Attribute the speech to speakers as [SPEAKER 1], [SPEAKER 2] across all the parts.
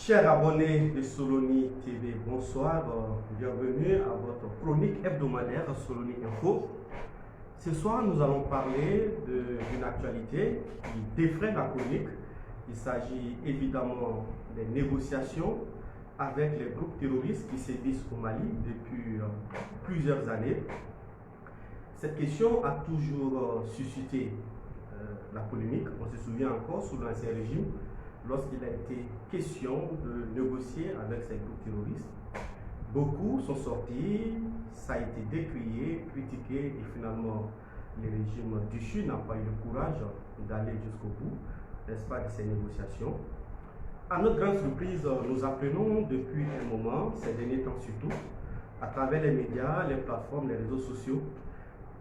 [SPEAKER 1] Chers abonnés de Soloni TV, bonsoir, bienvenue à votre chronique hebdomadaire Soloni Info. Ce soir, nous allons parler d'une actualité qui défraie la chronique. Il s'agit évidemment des négociations avec les groupes terroristes qui sévissent au Mali depuis plusieurs années. Cette question a toujours suscité la polémique. On se souvient encore sous l'Ancien Régime, lorsqu'il a été question de négocier avec ces groupes terroristes. Beaucoup sont sortis, ça a été décrié, critiqué et finalement le régime du Sud n'a pas eu le courage d'aller jusqu'au bout, n'est-ce pas, de ces négociations. À notre grande surprise, nous apprenons depuis un moment, ces derniers temps surtout, à travers les médias, les plateformes, les réseaux sociaux,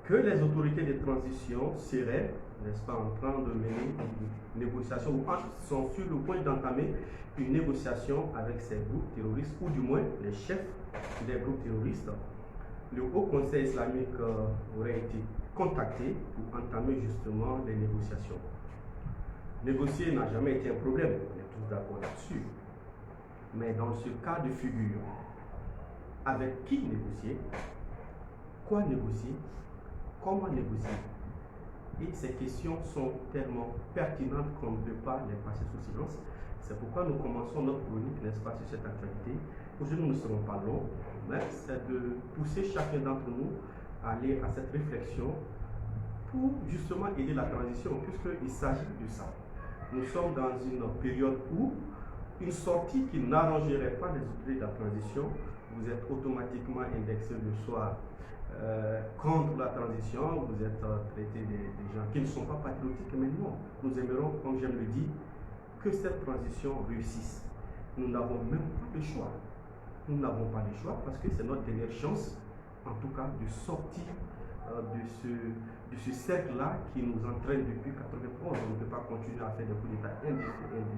[SPEAKER 1] que les autorités de transition seraient, n'est-ce pas, en train de mener une négociation ou sont sur le point d'entamer une négociation avec ces groupes terroristes, ou du moins les chefs des groupes terroristes. Le Haut Conseil islamique aurait été contacté pour entamer justement les négociations. Négocier n'a jamais été un problème, on est tous d'accord là-dessus. Mais dans ce cas de figure, avec qui négocier, quoi négocier, comment négocier? Et ces questions sont tellement pertinentes qu'on ne peut pas les passer sous silence. C'est pourquoi nous commençons notre chronique, n'est-ce pas, sur cette actualité. Aujourd'hui, nous ne serons pas longs, mais c'est de pousser chacun d'entre nous à aller à cette réflexion pour justement aider la transition, puisqu'il s'agit de ça. Nous sommes dans une période où une sortie qui n'arrangerait pas les autorités de la transition, vous êtes automatiquement indexé le soir contre la transition, vous êtes traité des gens qui ne sont pas patriotiques, mais non, nous aimerons, comme j'aime le dire, que cette transition réussisse. Nous n'avons même pas le choix. Nous n'avons pas le choix parce que c'est notre dernière chance, en tout cas, de sortir de ce cercle-là qui nous entraîne depuis 1991. On ne peut pas continuer à faire des coups d'État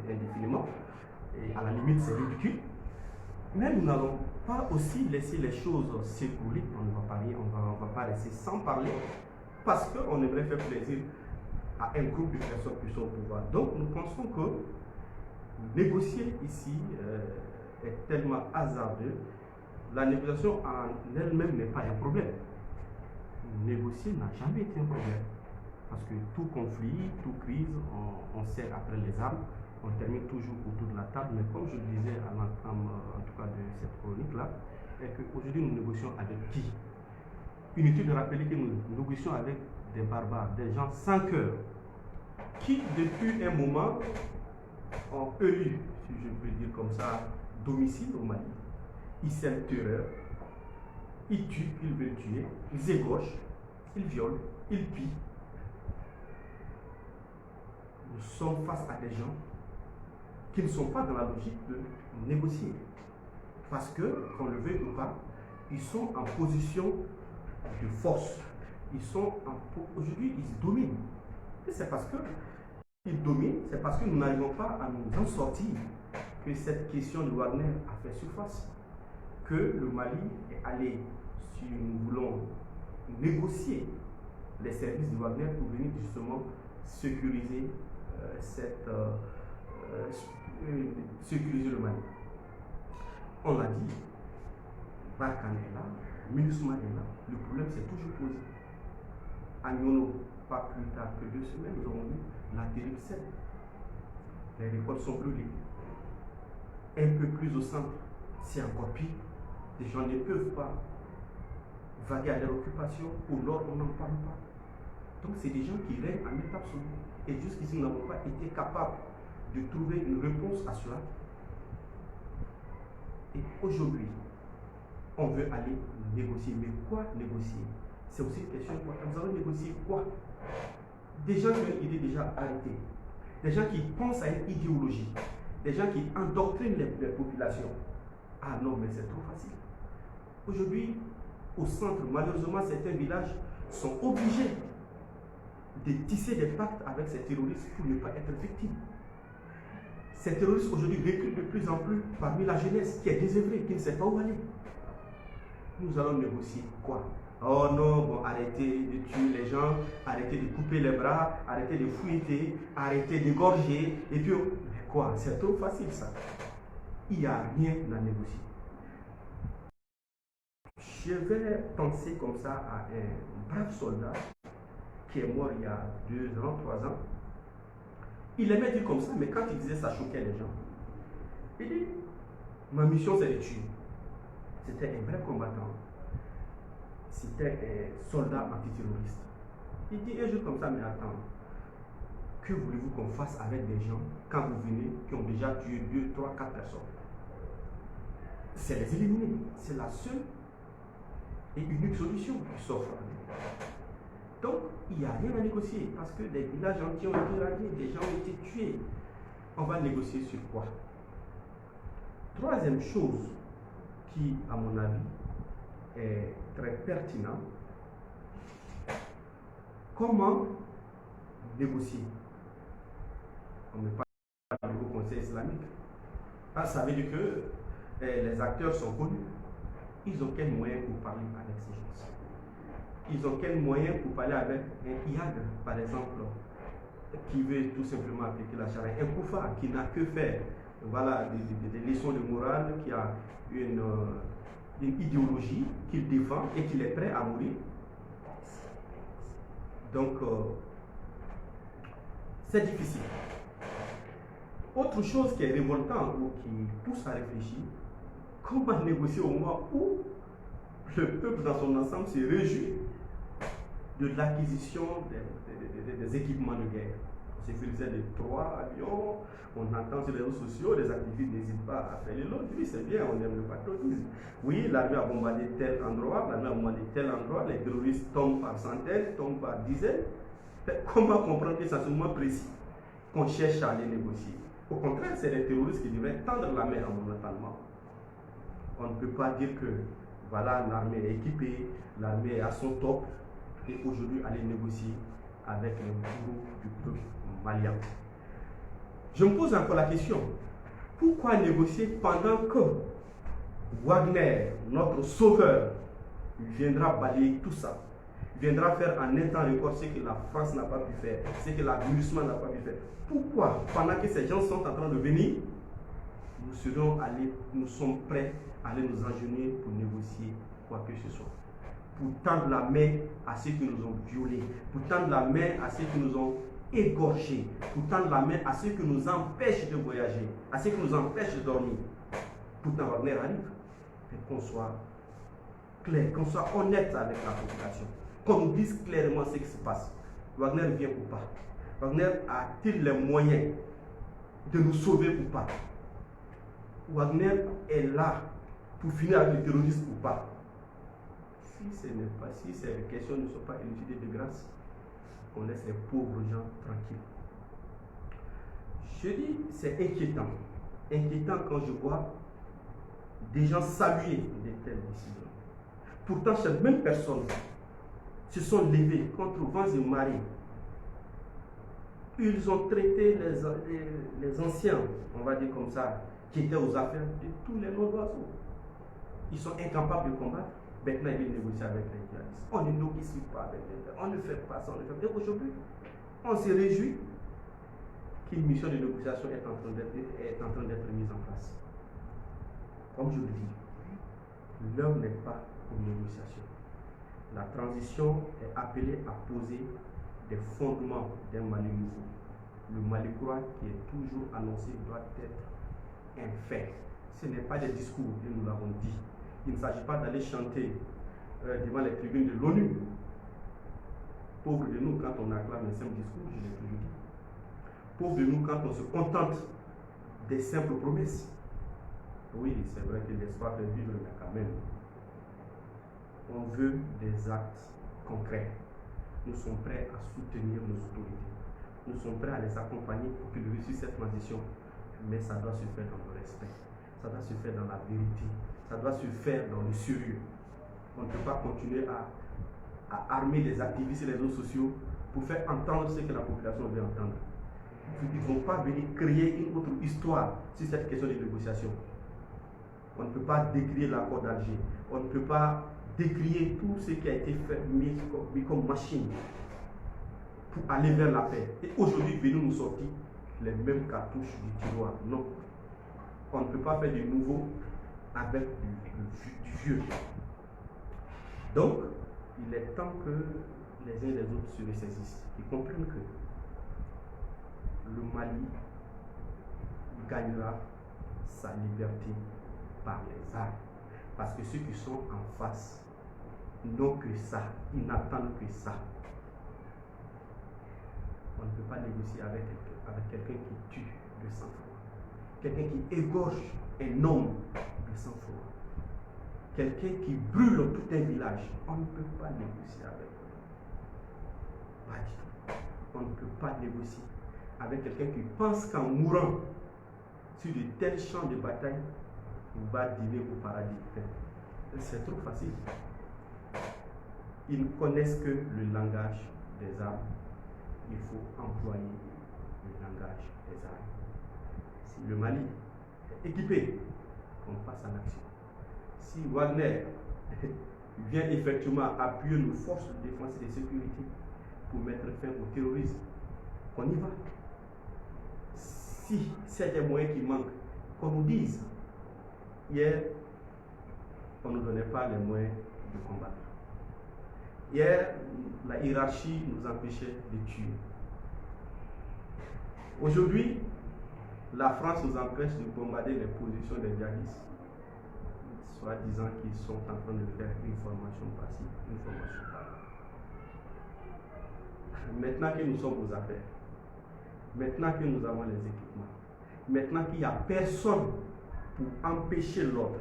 [SPEAKER 1] indéfiniment. Et à la limite, c'est ridicule. Mais nous n'allons pas aussi laisser les choses s'écouler. On ne va pas laisser sans parler parce qu'on aimerait faire plaisir à un groupe de personnes qui sont au pouvoir. Donc nous pensons que négocier ici est tellement hasardeux. La négociation en elle-même n'est pas un problème. Négocier n'a jamais été un problème. Parce que tout conflit, toute crise, on sert après les armes. On termine toujours autour de la table, mais comme je le disais à l'entame, en tout cas de cette chronique-là, est qu'aujourd'hui nous négocions avec qui? Inutile de rappeler que nous négocions avec des barbares, des gens sans cœur, qui depuis un moment ont eu, si je peux dire comme ça, domicile au Mali. Ils sèment terreur, ils tuent, ils veulent tuer, ils égorgent, ils violent, ils pillent. Nous sommes face à des gens qui ne sont pas dans la logique de négocier. Parce que, qu'on le veuille ou pas, ils sont en position de force. Aujourd'hui, ils dominent. Et c'est parce qu'ils dominent, c'est parce que nous n'arrivons pas à nous en sortir que cette question de Wagner a fait surface. Que le Mali est allé, si nous voulons négocier les services de Wagner pour venir justement sécuriser sécuriser le Mali. On l'a dit, Barkhane est là, MINUSMA est là, le problème s'est toujours posé. À Nyono, pas plus tard que 2 semaines, nous avons eu la terrible scène. Les récoltes sont brûlées. Un peu plus au centre, c'est encore pire. Les gens ne peuvent pas vaguer à leur occupation. Au nord, on n'en parle pas. Donc, c'est des gens qui règnent en état absolu. Et jusqu'ici, nous n'avons pas été capables de trouver une réponse à cela. Et aujourd'hui, on veut aller négocier. Mais quoi négocier? C'est aussi une question importante. Nous allons négocier quoi? Des gens qui ont une idée déjà arrêtée. Des gens qui pensent à une idéologie. Des gens qui endoctrinent les populations. Ah non, mais c'est trop facile. Aujourd'hui, au centre, malheureusement, certains villages sont obligés de tisser des pactes avec ces terroristes pour ne pas être victimes. Ces terroristes aujourd'hui recrutent de plus en plus parmi la jeunesse qui est désœuvrée, qui ne sait pas où aller. Nous allons négocier quoi? Oh non, bon, arrêtez de tuer les gens, arrêtez de couper les bras, arrêtez de fouetter, arrêtez d'égorger, et puis, mais quoi? C'est trop facile ça. il n'y a rien à négocier. Je vais penser comme ça à un brave soldat qui est mort il y a 2 ans, 3 ans. Il aimait dire comme ça, mais quand il disait ça choquait les gens. Il dit, ma mission c'est de tuer. C'était un vrai combattant. C'était un soldat antiterroriste. Il dit un jour comme ça, mais attends, que voulez-vous qu'on fasse avec des gens quand vous venez qui ont déjà tué 2, 3, 4 personnes? C'est les éliminer. C'est la seule et unique solution qui s'offre à nous. Donc, il n'y a rien à négocier parce que des villages entiers ont été radiés, des gens ont été tués. On va négocier sur quoi? Troisième chose qui, à mon avis, est très pertinent, comment négocier? On ne parle pas du Conseil islamique. Ah, ça veut dire que les acteurs sont connus. Ils ont quel moyen pour parler avec ces gens? Ils ont quel moyen pour parler avec un IAG, par exemple, qui veut tout simplement appliquer la charia, un Koufa qui n'a que faire voilà, des leçons de morale, qui a une idéologie qu'il défend et qu'il est prêt à mourir. Donc, c'est difficile. Autre chose qui est révoltant ou qui pousse à réfléchir, comment négocier au moment où le peuple dans son ensemble se réjouit de l'acquisition des équipements de guerre. On sécurisait les 3 avions, on entend sur les réseaux sociaux, les activistes n'hésitent pas à faire les lots. Oui, c'est bien, on aime le patriotisme. Oui, l'armée a bombardé tel endroit, l'armée a bombardé tel endroit, les terroristes tombent par centaines, tombent par dizaines. Comment comprendre que c'est à ce moment précis qu'on cherche à aller négocier? Au contraire, c'est les terroristes qui devraient tendre la main à mon entendement. On ne peut pas dire que voilà, l'armée est équipée, l'armée est à son top, et aujourd'hui aller négocier avec les bourreaux du peuple malien. Je me pose encore la question, pourquoi négocier pendant que Wagner, notre sauveur, viendra balayer tout ça, viendra faire en un temps record ce que la France n'a pas pu faire, ce que la MINUSMA n'a pas pu faire? Pourquoi, pendant que ces gens sont en train de venir, nous sommes prêts à aller nous engenouiller pour négocier quoi que ce soit, pour tendre la main à ceux qui nous ont violés, pour tendre la main à ceux qui nous ont égorgés, pour tendre la main à ceux qui nous empêchent de voyager, à ceux qui nous empêchent de dormir. Pourtant, Wagner arrive. Et qu'on soit clair, qu'on soit honnête avec la population, qu'on nous dise clairement ce qui se passe. Wagner vient ou pas? Wagner a-t-il les moyens de nous sauver ou pas? Wagner est là pour finir avec les terroristes ou pas? Si ces questions ne sont pas élucidées de grâce, on laisse les pauvres gens tranquilles. Je dis, c'est inquiétant. Inquiétant quand je vois des gens saluer de telles décisions. Pourtant, ces mêmes personnes se sont levées contre vents et marées. Ils ont traité les anciens, on va dire comme ça, qui étaient aux affaires, de tous les noms d'oiseaux. Ils sont incapables de combattre. Maintenant, ils négocient avec les djihadistes. On ne négocie pas avec les djihadistes. On ne fait pas ça, on ne fait pas. Et aujourd'hui, on se réjouit qu'une mission de négociation est en train d'être mise en place. Comme je le dis, l'heure n'est pas aux négociations. La transition est appelée à poser des fondements d'un Mali nouveau. Le Mali courant qui est toujours annoncé doit être un fait. Ce n'est pas des discours, et nous l'avons dit. Il ne s'agit pas d'aller chanter devant les tribunes de l'ONU. Pauvre de nous quand on acclame un simple discours, je l'ai toujours dit. Pauvre de nous quand on se contente des simples promesses. Oui, c'est vrai que l'espoir fait vivre, mais quand même, on veut des actes concrets. Nous sommes prêts à soutenir nos autorités. Nous sommes prêts à les accompagner pour qu'ils réussissent cette transition. Mais ça doit se faire dans le respect. Ça doit se faire dans la vérité. Ça doit se faire dans le sérieux. On ne peut pas continuer à armer les activistes et les réseaux sociaux pour faire entendre ce que la population veut entendre. Ils ne vont pas venir créer une autre histoire sur cette question de négociation. On ne peut pas décrier l'accord d'Alger. On ne peut pas décrier tout ce qui a été fait, mis comme machine pour aller vers la paix. Et aujourd'hui, venez nous sortir les mêmes cartouches du tiroir. Non. on ne peut pas faire du nouveau avec du vieux. Donc, il est temps que les uns et les autres se ressaisissent et comprennent que le Mali gagnera sa liberté par les armes. Parce que ceux qui sont en face n'ont que ça, ils n'attendent que ça. On ne peut pas négocier avec quelqu'un qui tue de sang-froid, quelqu'un qui égorge un homme de sang-froid, quelqu'un qui brûle tout un village. On ne peut pas négocier avec eux. Pas du tout. On ne peut pas négocier avec quelqu'un qui pense qu'en mourant sur de tels champs de bataille, on va dîner au paradis. C'est trop facile. Ils ne connaissent que le langage des armes. Il faut employer le langage des armes. Si le Mali est équipé, on passe en action. Si Wagner vient effectivement appuyer nos forces de défense et de sécurité pour mettre fin au terrorisme, qu'on y va. Si c'est des moyens qui manquent, qu'on nous dise. Hier, on ne nous donnait pas les moyens de combattre. Hier, la hiérarchie nous empêchait de tuer. Aujourd'hui, la France nous empêche de bombarder les positions des djihadistes, soit disant qu'ils sont en train de faire une formation passive, une formation passive. Maintenant que nous sommes aux affaires, maintenant que nous avons les équipements, maintenant qu'il n'y a personne pour empêcher l'ordre,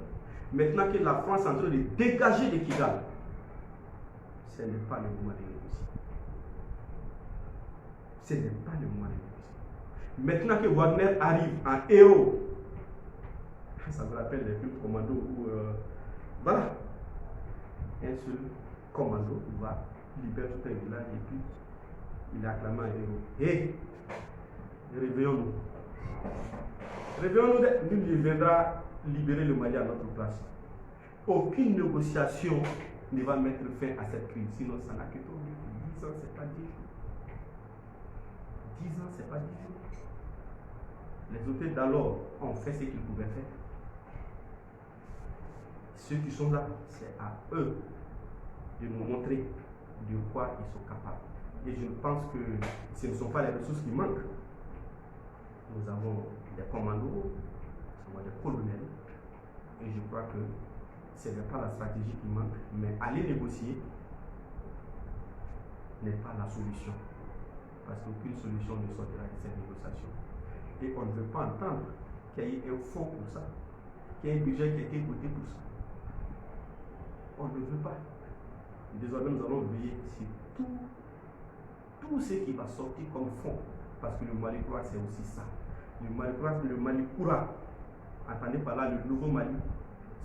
[SPEAKER 1] maintenant que la France est en train de dégager de Kigali, ce n'est pas le moment de négocier. Ce n'est pas le moment de négocier. Maintenant que Wagner arrive en héros, ça me rappelle les films commando où, voilà, un seul commando va libérer tout un village et puis il est acclamé un héros. Hé, réveillons-nous. Réveillons-nous, il viendra libérer le Mali à notre place. Aucune négociation ne va mettre fin à cette crise, sinon ça n'a que trop de 10 ans, c'est pas 10 jours. 10 ans, c'est pas 10 jours. Les auteurs d'alors ont fait ce qu'ils pouvaient faire. Ceux qui sont là, c'est à eux de nous montrer de quoi ils sont capables. Et je pense que ce ne sont pas les ressources qui manquent. Nous avons des commandos, nous avons des colonels, et je crois que ce n'est pas la stratégie qui manque, mais aller négocier n'est pas la solution. Parce qu'aucune solution ne sortira de cette négociation. Et on ne veut pas entendre qu'il y ait un fonds pour ça, qu'il y ait un budget qui a été voté pour ça. On ne veut pas. Désormais, nous allons veiller sur tout ce qui va sortir comme fonds. Parce que le Mali Croix, c'est aussi ça. Le Mali Croix, le Mali Koura, entendez par là, le nouveau Mali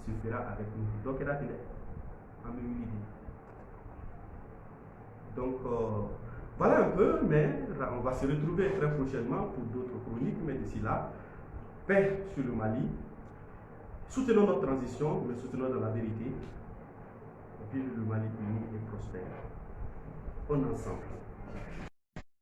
[SPEAKER 1] se fera avec nous. Donc, il a en même une idée. Donc, voilà un peu, mais on va se retrouver très prochainement pour d'autres chroniques. Mais d'ici là, paix sur le Mali. Soutenons notre transition, mais soutenons dans la vérité. Vive le Mali uni et prospère. On ensemble.